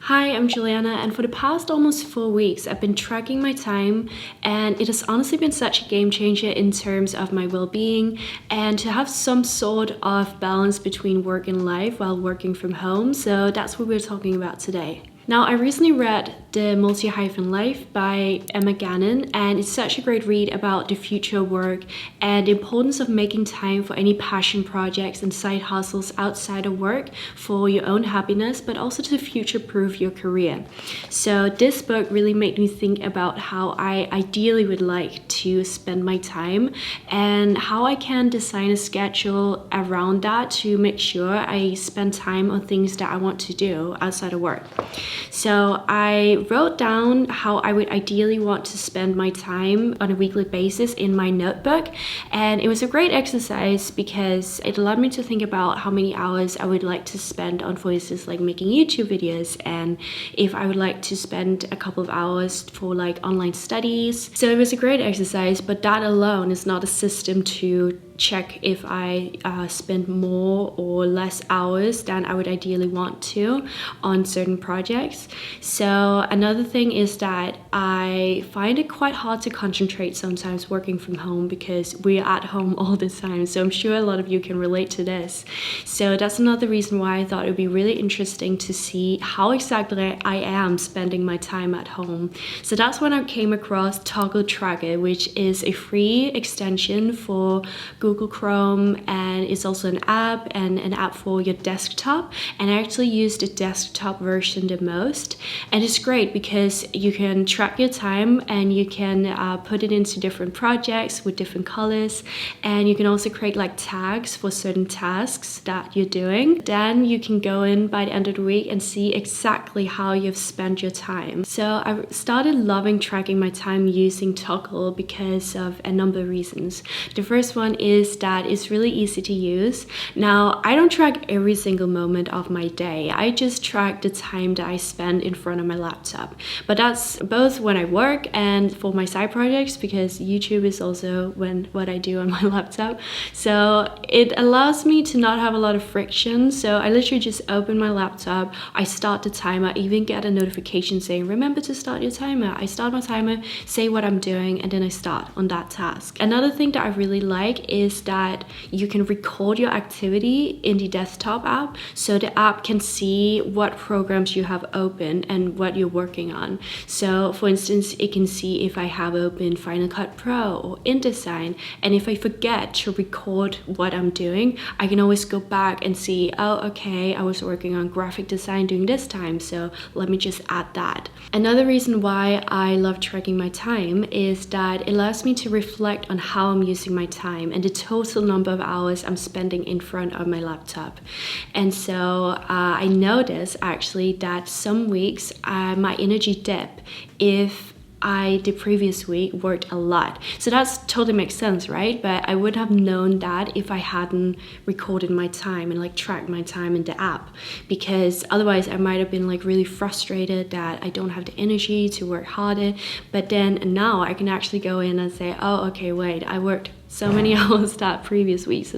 Hi, I'm Juliana, and for the past almost 4 weeks, I've been tracking my time, and it has honestly been such a game changer in terms of my well-being and to have some sort of balance between work and life while working from home. So that's what we're talking about today. Now, I recently read the Multi-Hyphen Life by Emma Gannon, and it's such a great read about the future of work and the importance of making time for any passion projects and side hustles outside of work for your own happiness, but also to future-proof your career. So this book really made me think about how I ideally would like to spend my time and how I can design a schedule around that to make sure I spend time on things that I want to do outside of work. So I wrote down how I would ideally want to spend my time on a weekly basis in my notebook, and it was a great exercise because it allowed me to think about how many hours I would like to spend on, for instance, like making YouTube videos, and if I would like to spend a couple of hours for like online studies. So it was a great exercise, but that alone is not a system to check if I spend more or less hours than I would ideally want to on certain projects. So another thing is that I find it quite hard to concentrate sometimes working from home because we're at home all the time. So I'm sure a lot of you can relate to this. So that's another reason why I thought it would be really interesting to see how exactly I am spending my time at home. So that's when I came across Toggl Tracker, which is a free extension for Google Chrome, and it's also an app and an app for your desktop, and I actually use the desktop version the most, and it's great because you can track your time and you can put it into different projects with different colors, and you can also create like tags for certain tasks that you're doing. Then you can go in by the end of the week and see exactly how you've spent your time. So I started loving tracking my time using Toggl because of a number of reasons. The first one is that it's really easy to use. Now, I don't track every single moment of my day. I just track the time that I spend in front of my laptop. But that's both when I work and for my side projects, because YouTube is also what I do on my laptop. So it allows me to not have a lot of friction. So I literally just open my laptop, I start the timer, I even get a notification saying, remember to start your timer. I start my timer, say what I'm doing, and then I start on that task. Another thing that I really like is that you can record your activity in the desktop app, so the app can see what programs you have open and what you're working on. So for instance, it can see if I have open Final Cut Pro or InDesign, and if I forget to record what I'm doing, I can always go back and see, oh okay, I was working on graphic design during this time, so let me just add that. Another reason why I love tracking my time is that it allows me to reflect on how I'm using my time and the total number of hours I'm spending in front of my laptop. And so I noticed actually that some weeks my energy dip if I the previous week worked a lot. So that's totally makes sense, right? But I would have known that if I hadn't recorded my time and like tracked my time in the app, because otherwise I might have been like really frustrated that I don't have the energy to work harder. But then now I can actually go in and say, oh okay, wait, I worked so many hours that previous week, so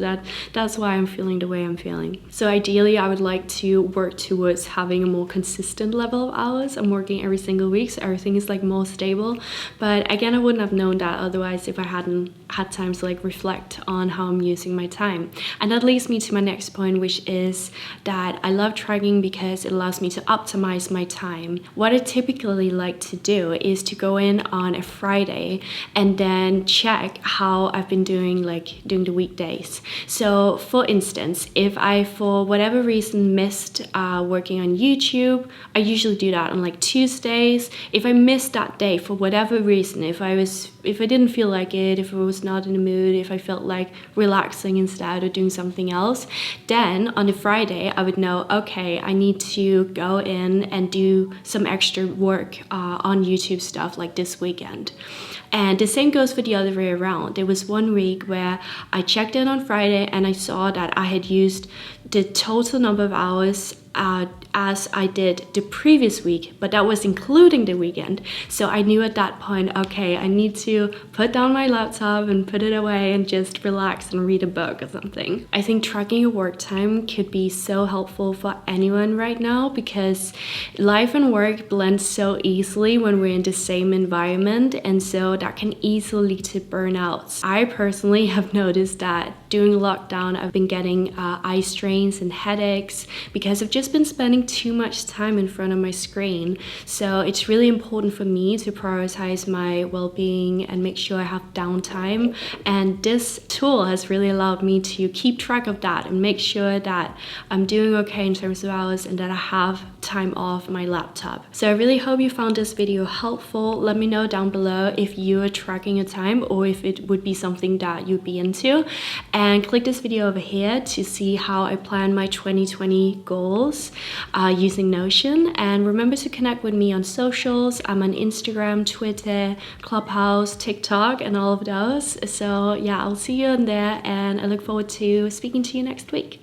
that's why I'm feeling the way I'm feeling. So ideally I would like to work towards having a more consistent level of hours. I'm working every single week, so everything is like more stable. But again, I wouldn't have known that otherwise if I hadn't had time to like reflect on how I'm using my time. And that leads me to my next point, which is that I love tracking because it allows me to optimize my time. What I typically like to do is to go in on a Friday and then check how I've been doing the weekdays. So for instance, if I for whatever reason missed working on YouTube, I usually do that on like Tuesdays. If I missed that day for whatever reason, if I didn't feel like it, if I was not in the mood, if I felt like relaxing instead or doing something else, then on a Friday I would know, okay, I need to go in and do some extra work on YouTube stuff like this weekend. And the same goes for the other way around. There was one week where I checked in on Friday and I saw that I had used the total number of hours as I did the previous week, but that was including the weekend. So I knew at that point, okay, I need to put down my laptop and put it away and just relax and read a book or something. I think tracking your work time could be so helpful for anyone right now, because life and work blend so easily when we're in the same environment, and so that can easily lead to burnout. I personally have noticed that during lockdown I've been getting eye strains and headaches because I've just been spending too much time in front of my screen. So it's really important for me to prioritize my well-being and make sure I have downtime, and this tool has really allowed me to keep track of that and make sure that I'm doing okay in terms of hours and that I have time off my laptop. So I really hope you found this video helpful. Let me know down below if you are tracking your time or if it would be something that you'd be into, and click this video over here to see how I plan my 2020 goals using Notion. And remember to connect with me on socials. I'm on Instagram, Twitter, Clubhouse, TikTok, and all of those. So yeah, I'll see you on there, and I look forward to speaking to you next week.